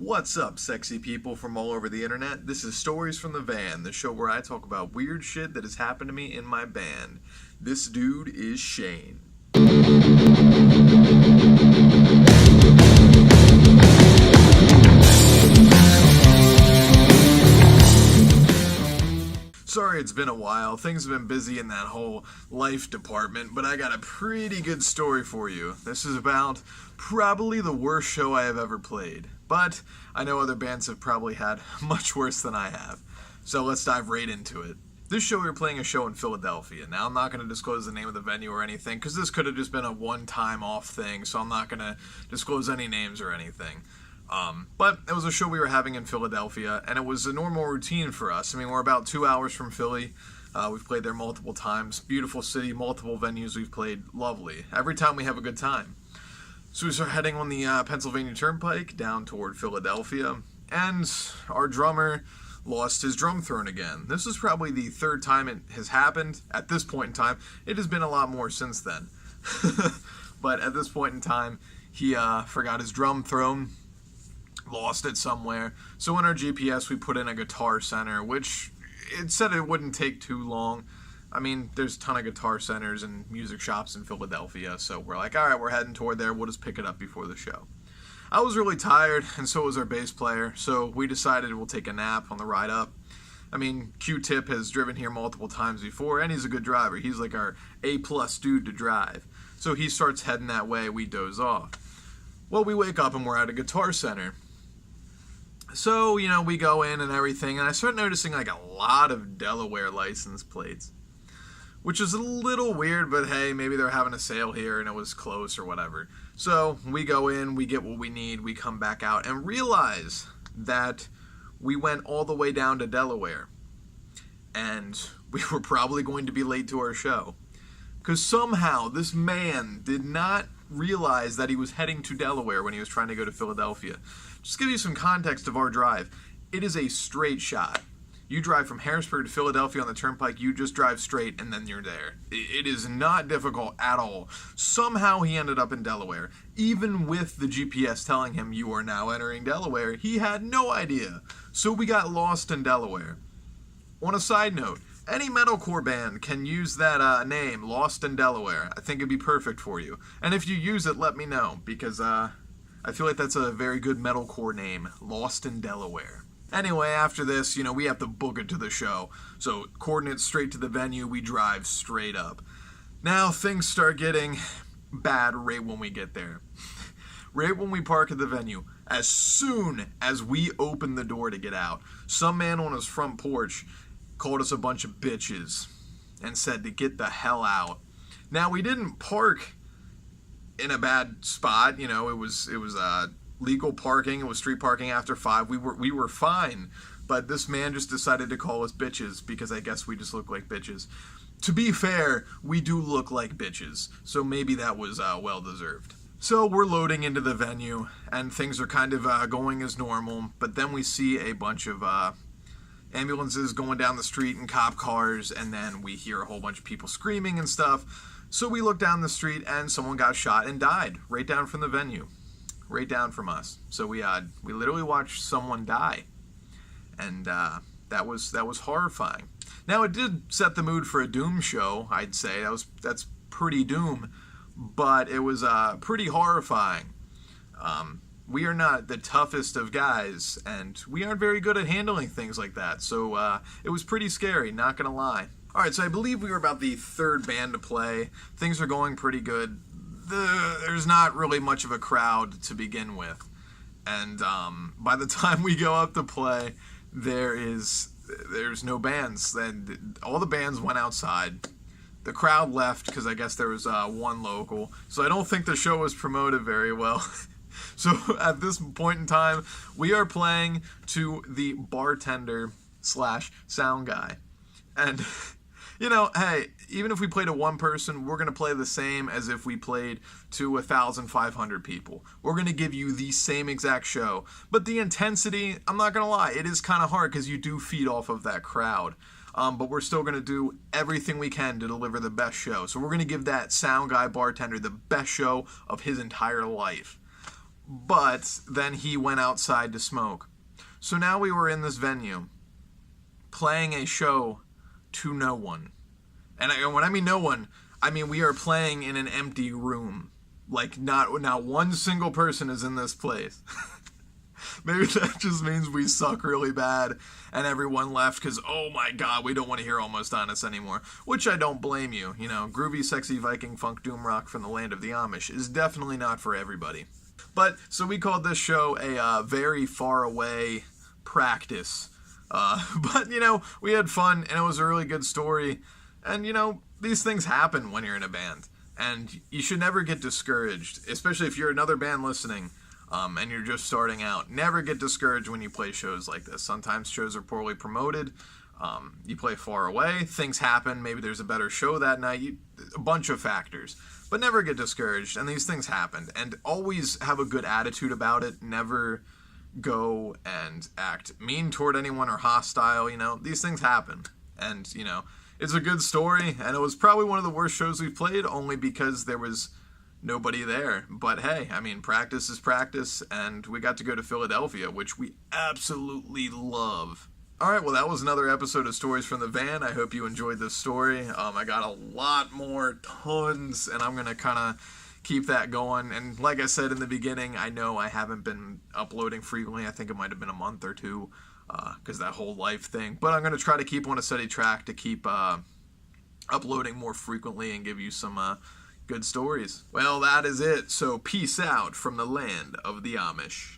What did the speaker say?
What's up, sexy people from all over the internet? This is Stories from the Van, the show where I talk about weird shit that has happened to me in my band. This dude is Shane. Sorry it's been a while, things have been busy in that whole life department, but I got a pretty good story for you. This is about probably the worst show I have ever played, but I know other bands have probably had much worse than I have. So let's dive right into it. This show, we were playing a show in Philadelphia. Now, I'm not going to disclose the name of the venue or anything, because this could have just been a one-time off thing, so I'm not going to disclose any names or anything. But it was a show we were having in Philadelphia, and it was a normal routine for us. I mean, we're about 2 hours from Philly. We've played there multiple times. Beautiful city, multiple venues we've played. Lovely. Every time we have a good time. So we start heading on the Pennsylvania Turnpike down toward Philadelphia, and our drummer lost his drum throne again. This is probably the third time it has happened. At this point in time, it has been a lot more since then. But at this point in time, he forgot his drum throne, lost it somewhere. So in our GPS, we put in a guitar center, which it said it wouldn't take too long. I mean, there's a ton of guitar centers and music shops in Philadelphia, so we're like, all right, we're heading toward there. We'll just pick it up before the show. I was really tired, and so was our bass player, so we decided we'll take a nap on the ride up. I mean, Q-Tip has driven here multiple times before, and he's a good driver. He's like our A-plus dude to drive. So he starts heading that way, we doze off. Well, we wake up and we're at a guitar center. So, you know, we go in and everything, and I start noticing like a lot of Delaware license plates, which is a little weird, but hey, maybe they're having a sale here and it was close or whatever. So we go in, we get what we need, we come back out and realize that we went all the way down to Delaware, and we were probably going to be late to our show. Because somehow this man did not realize that he was heading to Delaware when he was trying to go to Philadelphia. Just to give you some context of our drive, it is a straight shot. You drive from Harrisburg to Philadelphia on the Turnpike, you just drive straight and then you're there. It is not difficult at all. Somehow he ended up in Delaware. Even with the GPS telling him you are now entering Delaware, he had no idea. So we got lost in Delaware. On a side note, any metalcore band can use that name, Lost in Delaware. I think it'd be perfect for you. And if you use it, let me know, because I feel like that's a very good metalcore name, Lost in Delaware. Anyway, after this, you know, we have to book it to the show. So, coordinates straight to the venue, we drive straight up. Now, things start getting bad right when we get there. Right when we park at the venue, as soon as we open the door to get out, some man on his front porch called us a bunch of bitches and said to get the hell out. Now, we didn't park in a bad spot, you know, it was legal parking, it was street parking after 5, we were fine, but this man just decided to call us bitches because I guess we just look like bitches. To be fair, we do look like bitches, so maybe that was well deserved. So we're loading into the venue, and things are kind of going as normal, but then we see a bunch of ambulances going down the street and cop cars, and then we hear a whole bunch of people screaming and stuff. So we look down the street and someone got shot and died right down from the venue, right down from us. So we literally watched someone die, and that was horrifying. Now it did set the mood for a Doom show, I'd say. That's pretty Doom, but it was pretty horrifying. We are not the toughest of guys, and we aren't very good at handling things like that. So it was pretty scary, not gonna lie. Alright, so I believe we were about the third band to play. Things are going pretty good. There's not really much of a crowd to begin with. And by the time we go up to play, there's no bands. All the bands went outside. The crowd left because I guess there was one local. So I don't think the show was promoted very well. So at this point in time, we are playing to the bartender / sound guy. And, you know, hey, even if we play to one person, we're going to play the same as if we played to 1,500 people. We're going to give you the same exact show. But the intensity, I'm not going to lie, it is kind of hard because you do feed off of that crowd. But we're still going to do everything we can to deliver the best show. So we're going to give that sound guy bartender the best show of his entire life. but then he went outside to smoke. So now we were in this venue playing a show to no one. And when I mean no one, I mean we are playing in an empty room. Like not one single person is in this place. Maybe that just means we suck really bad and everyone left because, oh my god, we don't want to hear Almost Honest anymore. Which I don't blame you. You know, groovy, sexy Viking funk doom rock from the land of the Amish is definitely not for everybody. But, so we called this show a very far away practice. But, you know, we had fun and it was a really good story. And, you know, these things happen when you're in a band. And you should never get discouraged, especially if you're another band listening. And you're just starting out. Never get discouraged when you play shows like this. Sometimes shows are poorly promoted. You play far away. Things happen. Maybe there's a better show that night. A bunch of factors. But never get discouraged. And these things happen. And always have a good attitude about it. Never go and act mean toward anyone or hostile. You know, these things happen. And, you know, it's a good story. And it was probably one of the worst shows we've played. Only because there was nobody there. But hey, I mean, practice is practice, and we got to go to Philadelphia, which we absolutely love. Alright, well that was another episode of Stories from the Van. I hope you enjoyed this story. I got a lot more, tons, and I'm gonna kind of keep that going. And like I said in the beginning, I know I haven't been uploading frequently. I think it might have been a month or two, because that whole life thing. But I'm gonna try to keep on a steady track to keep uploading more frequently and give you some good stories. Well, that is it. So peace out from the land of the Amish.